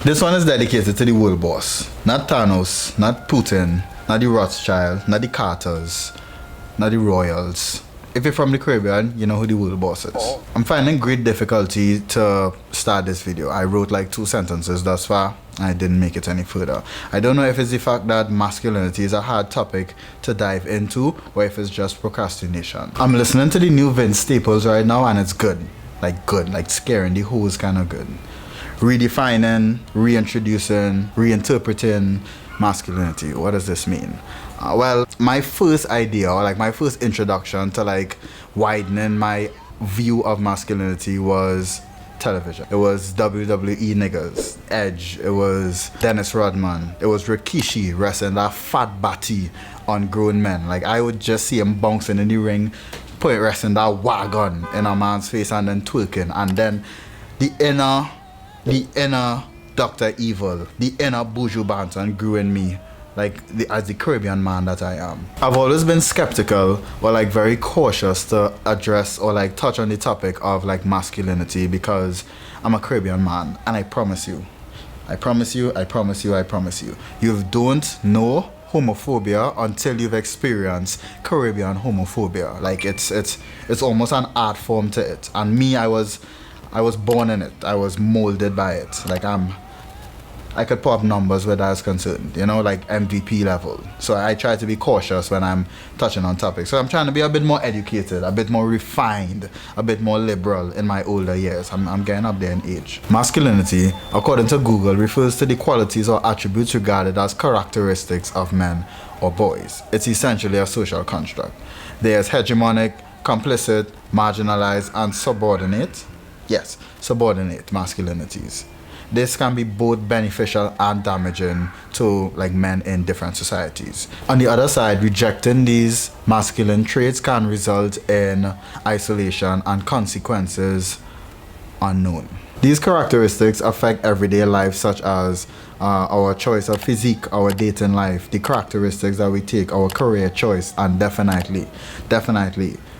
This one is dedicated to the world boss. Not Thanos, not Putin, not the Rothschild, not the Carters, not the Royals. If you're from the Caribbean, you know who the world boss is. I'm finding great difficulty to start this video. I wrote like 2 sentences thus far. I didn't make it any further. I don't know if it's the fact that masculinity is a hard topic to dive into or if it's just procrastination. I'm listening to the new Vince Staples right now and it's good. Like scaring the hoes kind of good. Redefining, reintroducing, reinterpreting masculinity. What does this mean? Well, my first idea, or like my first introduction to like widening my view of masculinity was television. It was WWE niggas, Edge, it was Dennis Rodman, it was Rikishi wrestling that fat batty on grown men. Like I would just see him bouncing in the ring, wrestling that wagon in a man's face and then twerking, and then the inner Dr. Evil, the inner Buju Banton grew in me. As the Caribbean man that I am. I've always been skeptical or like very cautious to address or like touch on the topic of like masculinity because I'm a Caribbean man and I promise you, you don't know homophobia until you've experienced Caribbean homophobia. Like it's almost an art form to it. And me, I was born in it. I was molded by it. Like I could put up numbers where that's concerned, you know, like MVP level. So I try to be cautious when I'm touching on topics. So I'm trying to be a bit more educated, a bit more refined, a bit more liberal in my older years. I'm getting up there in age. Masculinity, according to Google, refers to the qualities or attributes regarded as characteristics of men or boys. It's essentially a social construct. There's hegemonic, complicit, marginalized, and subordinate. Yes, subordinate masculinities. This can be both beneficial and damaging to like men in different societies. On the other side, rejecting these masculine traits can result in isolation and consequences unknown. These characteristics affect everyday life, such as our choice of physique, our dating life, the characteristics that we take, our career choice, and definitely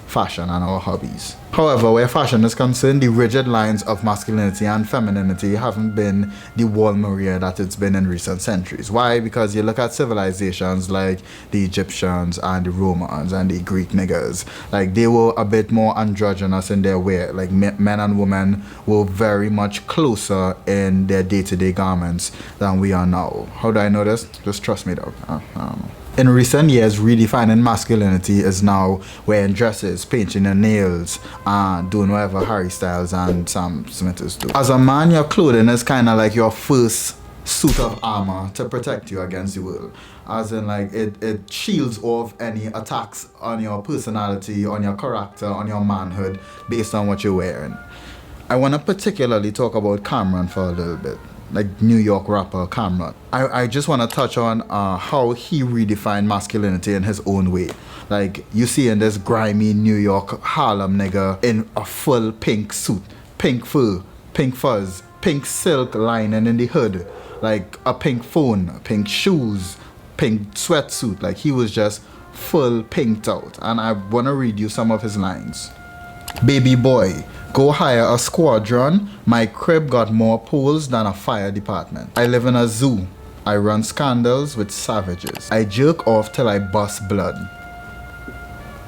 fashion and our hobbies. However, where fashion is concerned, the rigid lines of masculinity and femininity haven't been the wall Maria that it's been in recent centuries. Why? Because you look at civilizations like the Egyptians and the Romans and the Greek niggas, like they were a bit more androgynous in their wear. Like men and women were very much closer in their day-to-day garments than we are now. How do I know this? Just trust me, dog. I don't know. In recent years, redefining masculinity is now wearing dresses, painting your nails, and doing whatever Harry Styles and Sam Smithers do. As a man, your clothing is kind of like your first suit of armor to protect you against the world. As in, like, it shields off any attacks on your personality, on your character, on your manhood, based on what you're wearing. I want to particularly talk about Cameron for a little bit. Like New York rapper Cameron. I just want to touch on how he redefined masculinity in his own way. Like you see in this grimy New York Harlem nigga in a full pink suit, pink fur, pink fuzz, pink silk lining in the hood, like a pink phone, pink shoes, pink sweatsuit. Like he was just full pinked out. And I want to read you some of his lines. Baby boy, go hire a squadron. My crib got more poles than a fire department. I live in a zoo. I run scandals with savages. I jerk off till I bust blood.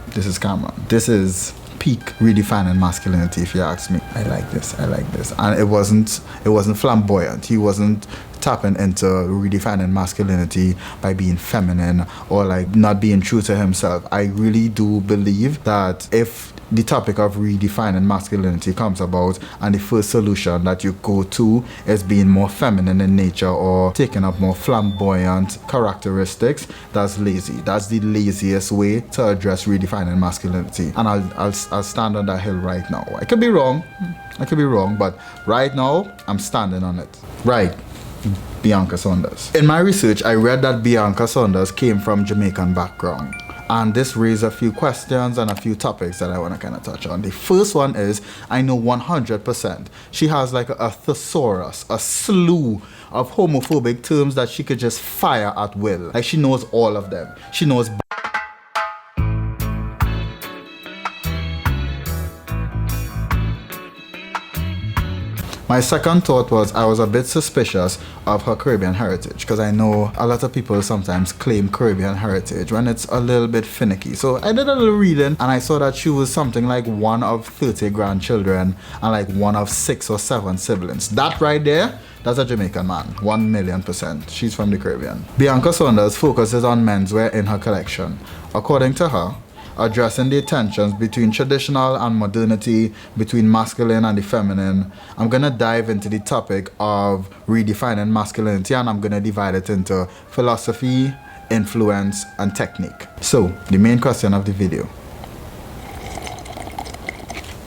This is Cameron. This is peak redefining masculinity, if you ask me. I like this. And it wasn't flamboyant. He wasn't tapping into redefining masculinity by being feminine or like not being true to himself. I really do believe that if the topic of redefining masculinity comes about and the first solution that you go to is being more feminine in nature or taking up more flamboyant characteristics, that's lazy. That's the laziest way to address redefining masculinity. And I'll stand on that hill right now. I could be wrong, but right now I'm standing on it. Right. Bianca Saunders. In my research, I read that Bianca Saunders came from Jamaican background. And this raised a few questions and a few topics that I want to kind of touch on. The first one is, I know 100% she has like a thesaurus, a slew of homophobic terms that she could just fire at will. Like she knows all of them. She knows My second thought was I was a bit suspicious of her Caribbean heritage, because I know a lot of people sometimes claim Caribbean heritage when it's a little bit finicky. So I did a little reading and I saw that she was something like one of 30 grandchildren and like one of 6 or 7 siblings. That right there, that's a Jamaican man, 1,000,000%. She's from the Caribbean. Bianca Saunders focuses on menswear in her collection. According to her, addressing the tensions between traditional and modernity, between masculine and the feminine, I'm gonna dive into the topic of redefining masculinity, and I'm gonna divide it into philosophy, influence, and technique. So, the main question of the video: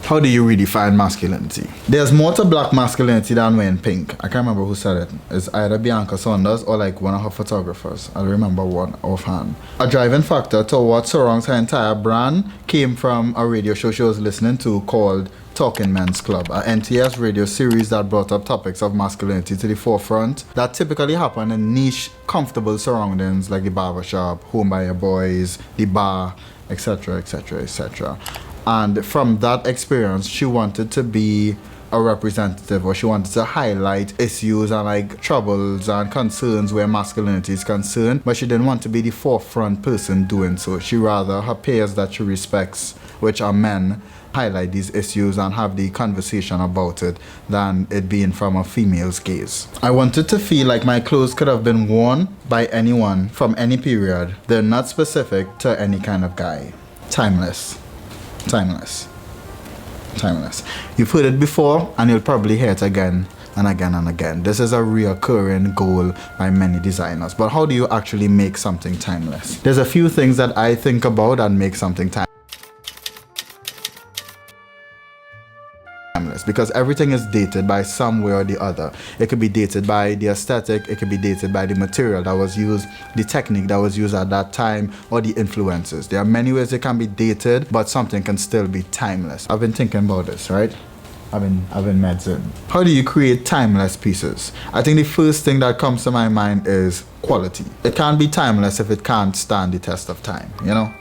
how do you redefine masculinity? There's more to black masculinity than wearing pink. I can't remember who said it. It's either Bianca Saunders or like one of her photographers. I'll remember one offhand. A driving factor to what surrounds her entire brand came from a radio show she was listening to called Talking Men's Club, an NTS radio series that brought up topics of masculinity to the forefront that typically happen in niche, comfortable surroundings like the barbershop, home by your boys, the bar, etc., etc., etc. And from that experience, she wanted to be a representative, or she wanted to highlight issues and like troubles and concerns where masculinity is concerned, but she didn't want to be the forefront person doing so. She rather her peers that she respects, which are men, highlight these issues and have the conversation about it than it being from a female's gaze. I wanted to feel like my clothes could have been worn by anyone from any period. They're not specific to any kind of guy. Timeless. Timeless. Timeless. You've heard it before and you'll probably hear it again and again and again. This is a reoccurring goal by many designers. But how do you actually make something timeless? There's a few things that I think about and make something timeless, because everything is dated by some way or the other. It could be dated by the aesthetic, it could be dated by the material that was used, the technique that was used at that time, or the influences. There are many ways it can be dated, but something can still be timeless. I've been thinking about this, right? I've been medicine. How do you create timeless pieces? I think the first thing that comes to my mind is quality. It can't be timeless if it can't stand the test of time, you know?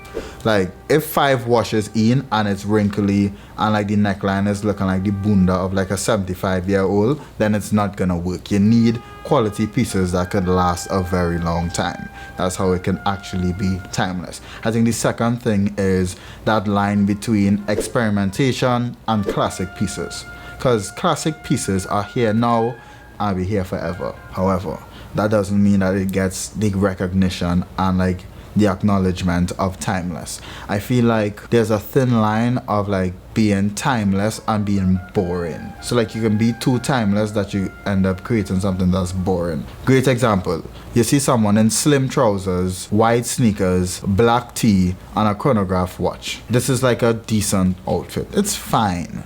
Like, if 5 washes in and it's wrinkly and like the neckline is looking like the bunda of like a 75-year-old, then it's not gonna work. You need quality pieces that could last a very long time. That's how it can actually be timeless. I think the second thing is that line between experimentation and classic pieces, because classic pieces are here now and be here forever. However, that doesn't mean that it gets the recognition and like the acknowledgement of timeless. I feel like there's a thin line of like being timeless and being boring. So like you can be too timeless that you end up creating something that's boring. Great example. You see someone in slim trousers, white sneakers, black tee, and a chronograph watch. This is like a decent outfit. It's fine.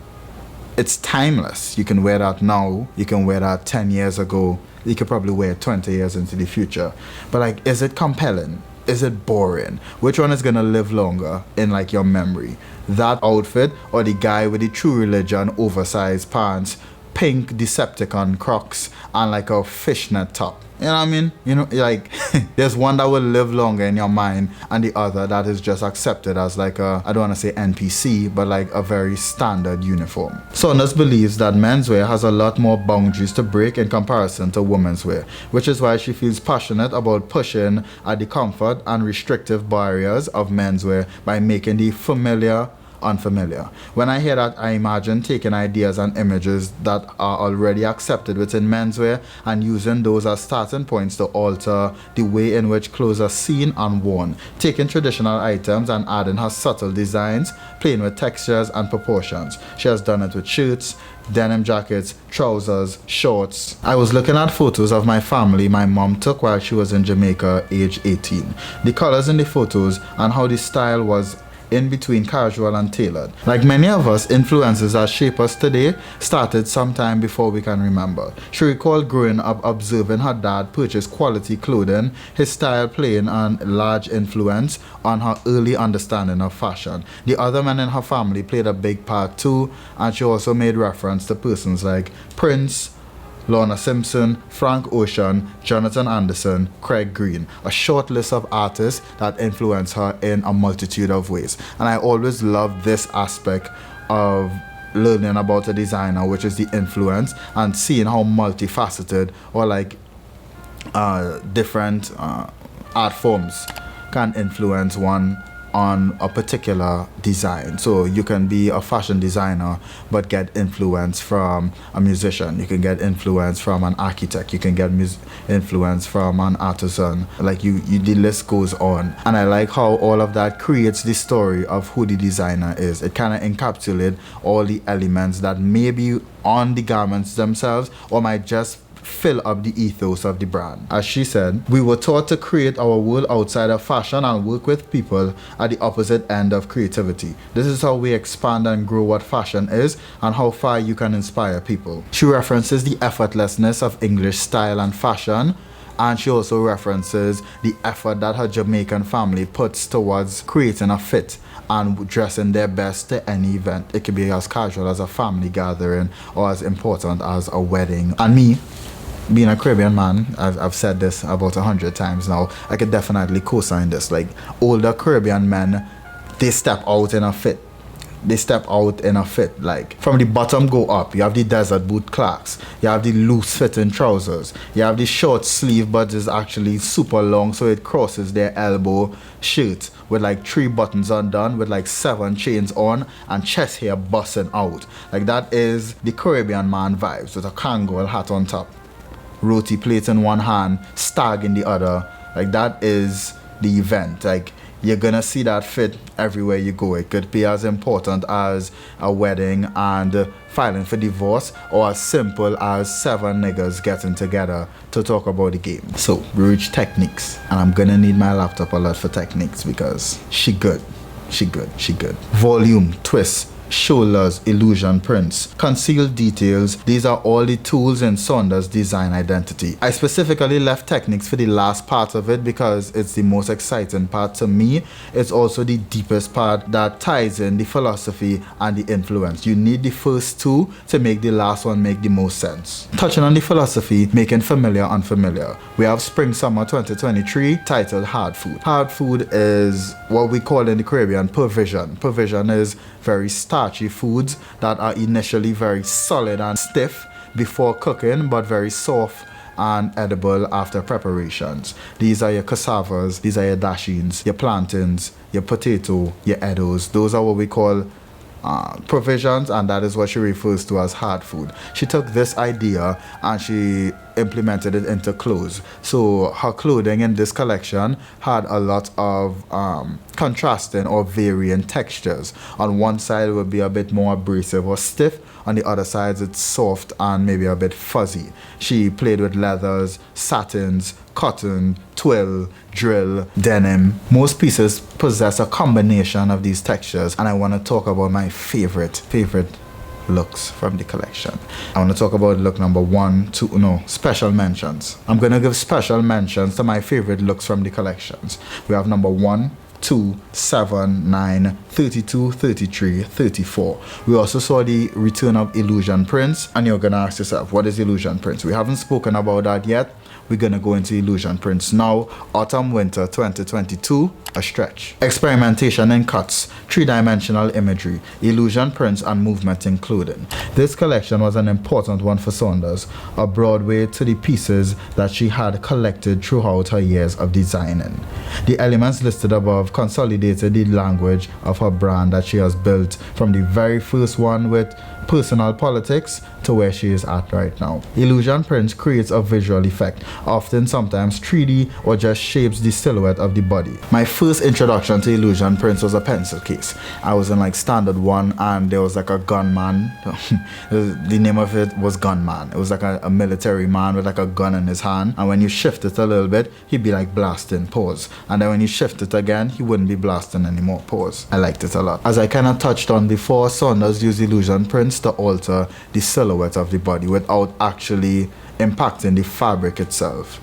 It's timeless. You can wear that now. You can wear that 10 years ago. You could probably wear it 20 years into the future. But like, is it compelling? Is it boring? Which one is gonna live longer in like your memory? That outfit or the guy with the True Religion oversized pants, pink Decepticon Crocs, and like a fishnet top? You know what I mean? You know, like there's one that will live longer in your mind and the other that is just accepted as like a, I don't want to say NPC, but like a very standard uniform. Saunders believes that menswear has a lot more boundaries to break in comparison to women's wear, which is why she feels passionate about pushing at the comfort and restrictive barriers of menswear by making the familiar unfamiliar. When I hear that, I imagine taking ideas and images that are already accepted within menswear and using those as starting points to alter the way in which clothes are seen and worn, taking traditional items and adding her subtle designs, playing with textures and proportions. She has done it with shirts, denim jackets, trousers, shorts. I was looking at photos of my family my mom took while she was in Jamaica, age 18. The colors in the photos and how the style was in between casual and tailored. Like many of us, influences that shape us today started sometime before we can remember. She recalled growing up observing her dad purchase quality clothing, his style playing a large influence on her early understanding of fashion. The other men in her family played a big part too, and she also made reference to persons like Prince, Lorna Simpson, Frank Ocean, Jonathan Anderson, Craig Green, a short list of artists that influenced her in a multitude of ways. And I always loved this aspect of learning about a designer, which is the influence, and seeing how multifaceted or like different art forms can influence one on a particular design. So you can be a fashion designer but get influence from a musician. You can get influence from an architect. You can get influence from an artisan. Like the list goes on. And I like how all of that creates the story of who the designer is. It kind of encapsulates all the elements that may be on the garments themselves or might just fill up the ethos of the brand. As she said, we were taught to create our world outside of fashion and work with people at the opposite end of creativity. This is how we expand and grow what fashion is and how far you can inspire people. She references the effortlessness of English style and fashion, and she also references the effort that her Jamaican family puts towards creating a fit and dressing their best to any event. It could be as casual as a family gathering or as important as a wedding. And me, being a Caribbean man, I've said this about 100 times now, I could definitely co-sign this. Like, older Caribbean men, they step out in a fit. Like, from the bottom go up. You have the desert boot Clarks. You have the loose fitting trousers. You have the short sleeve but is actually super long so it crosses their elbow shirt with like 3 buttons undone with like 7 chains on and chest hair busting out. Like, that is the Caribbean man vibes with a Kangol hat on top, roti plate in one hand, stag in the other. Like, that is the event. Like, you're gonna see that fit everywhere you go. It could be as important as a wedding and filing for divorce, or as simple as 7 niggas getting together to talk about the game. So we reach techniques, and I'm gonna need my laptop a lot for techniques because she good. Volume, twist, shoulders, illusion prints, concealed details. These are all the tools in Saunders' design identity. I specifically left techniques for the last part of it because it's the most exciting part to me. It's also the deepest part that ties in the philosophy and the influence. You need the first 2 to make the last one make the most sense. Touching on the philosophy, making familiar unfamiliar. We have Spring Summer 2023 titled Hard Food. Hard food is what we call in the Caribbean provision. Provision is very starchy foods that are initially very solid and stiff before cooking, but very soft and edible after preparations. These are your cassavas, these are your dashings, your plantains, your potato, your eddos. Those are what we call provisions, and that is what she refers to as hard food. She took this idea and she implemented it into clothes. So her clothing in this collection had a lot of contrasting or varying textures. On one side it would be a bit more abrasive or stiff, on the other side it's soft and maybe a bit fuzzy. She played with leathers, satins, cotton, twill, drill, denim. Most pieces possess a combination of these textures, and I want to talk about my favorite looks from the collection. I want to talk about look number 1, 2, special mentions. I'm going to give special mentions to my favorite looks from the collections. We have number 1, 2, 7, 9, 32, 33, 34. We also saw the return of illusion prints, and you're gonna ask yourself, what is illusion prints? We haven't spoken about that yet. We're gonna go into illusion prints now. Autumn winter 2022, a stretch. Experimentation in cuts, 3-dimensional imagery, illusion prints and movement in clothing. This collection was an important one for Saunders, a Broadway to the pieces that she had collected throughout her years of designing. The elements listed above consolidated the language of her brand that she has built from the very first one with personal politics to where she is at right now. Illusion prints creates a visual effect, often sometimes 3D or just shapes the silhouette of the body. My first introduction to illusion prints was a pencil case. I was in like standard 1 and there was like a gunman. The name of it was Gunman. It was like a military man with like a gun in his hand, and when you shift it a little bit he'd be like blasting, pause, and then when you shift it again he wouldn't be blasting anymore, pause. I liked it a lot. As I kind of touched on before, Saunders used illusion prints to alter the silhouette of the body without actually impacting the fabric itself.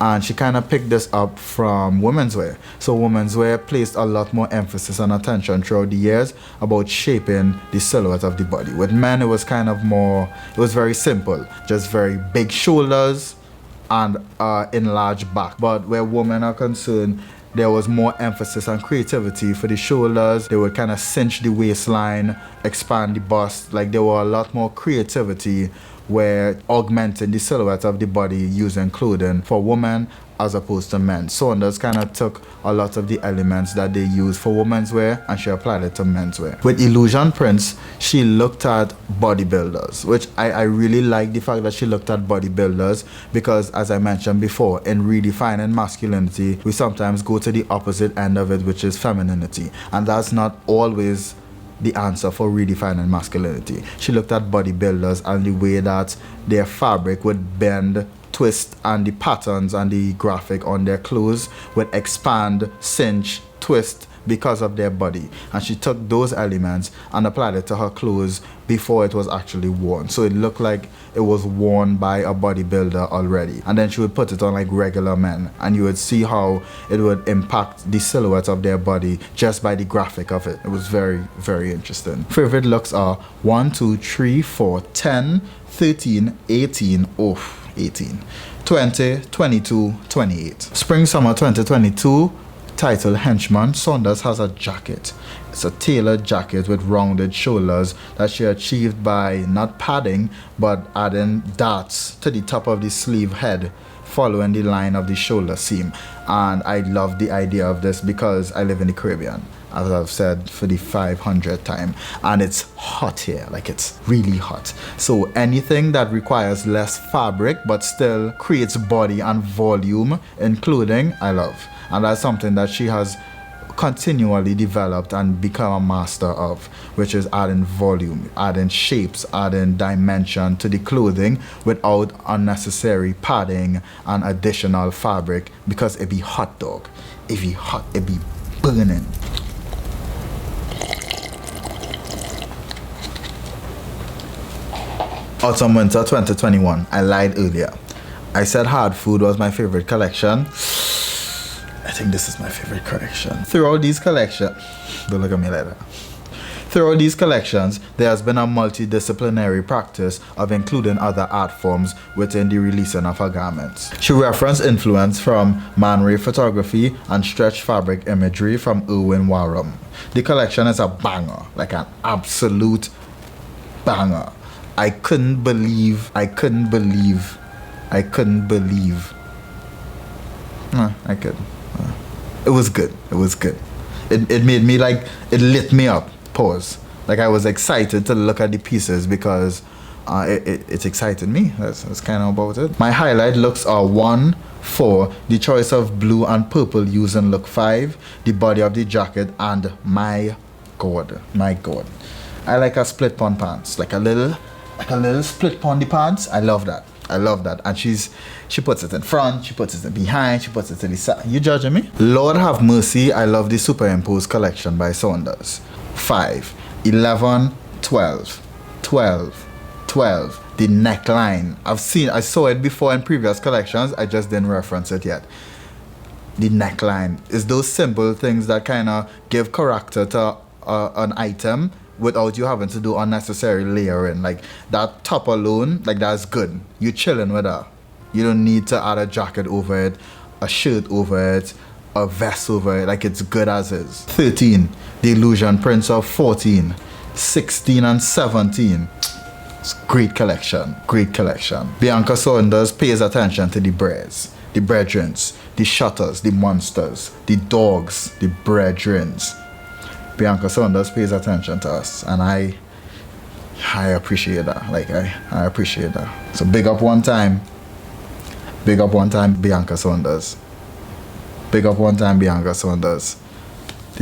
And she kind of picked this up from women's wear. So women's wear placed a lot more emphasis and attention throughout the years about shaping the silhouette of the body. With men it was kind of more, it was very simple, just very big shoulders and enlarged back. But where women are concerned, there was more emphasis on creativity for the shoulders. They would kind of cinch the waistline, expand the bust. Like there were a lot more creativity where augmenting the silhouette of the body using clothing for women as opposed to men. Saunders kind of took a lot of the elements that they use for women's wear and she applied it to men's wear. With Illusion Prints, she looked at bodybuilders, which I really like the fact that she looked at bodybuilders because, as I mentioned before, in redefining masculinity, we sometimes go to the opposite end of it, which is femininity. And that's not always the answer for redefining masculinity. She looked at bodybuilders and the way that their fabric would bend, twist, and the patterns and the graphic on their clothes would expand, cinch, twist because of their body. And she took those elements and applied it to her clothes before it was actually worn. So it looked like it was worn by a bodybuilder already. And then she would put it on like regular men and you would see how it would impact the silhouette of their body just by the graphic of it. It was very, very interesting. Favorite looks are 1, 2, 3, 4, 10, 13, 18, 18, 20, 22, 28. Spring Summer 2022, title Henchman. Saunders has a jacket. It's a tailored jacket with rounded shoulders that she achieved by not padding but adding darts to the top of the sleeve head following the line of the shoulder seam. And I love the idea of this because I live in the Caribbean, as I've said for the 500th time, and it's hot here, like it's really hot. So anything that requires less fabric but still creates body and volume in clothing, I love. And that's something that she has continually developed and become a master of, which is adding volume, adding shapes, adding dimension to the clothing without unnecessary padding and additional fabric, because it be hot, dog. It be hot, it be burning. Autumn Winter 2021. I lied earlier. I said Hard Food was my favorite collection. I think this is my favorite collection. Throughout these collections, don't look at me like that. Throughout these collections, there has been a multidisciplinary practice of including other art forms within the releasing of her garments. She referenced influence from Man Ray photography and stretch fabric imagery from Erwin Warham. The collection is a banger, like an absolute banger. I couldn't believe. I could. It was good. It was good. It made me like, it lit me up. Pause. Like I was excited to look at the pieces because it excited me. That's kind of about it. My highlight looks are 1, 4, the choice of blue and purple used in look 5, the body of the jacket, and my god. I like a split pon pants, like a little split pon the pants. I love that. And she puts it in front, she puts it in behind, she puts it to the side. You judging me? Lord have mercy, I love the Superimposed collection by Saunders. 5, 11, 12. The neckline. I saw it before in previous collections, I just didn't reference it yet. The neckline is those simple things that kind of give character to an item without you having to do unnecessary layering. Like that top alone, like that's good. You chilling with that. You don't need to add a jacket over it, a shirt over it, a vest over it. Like it's good as is. 13, the Illusion Prints of 14, 16 and 17. It's great collection. Bianca Saunders pays attention to the breads, the brethrens, the shutters, the monsters, the dogs, the brethrens. Bianca Saunders pays attention to us, and I appreciate that. Like I appreciate that. So big up one time, Bianca Saunders. The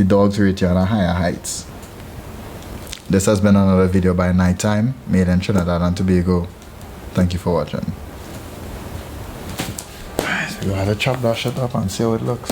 dogs reach you on higher heights. This has been another video by Nighttime, made in Trinidad and Tobago. Thank you for watching. So you gotta chop that shit up and see how it looks.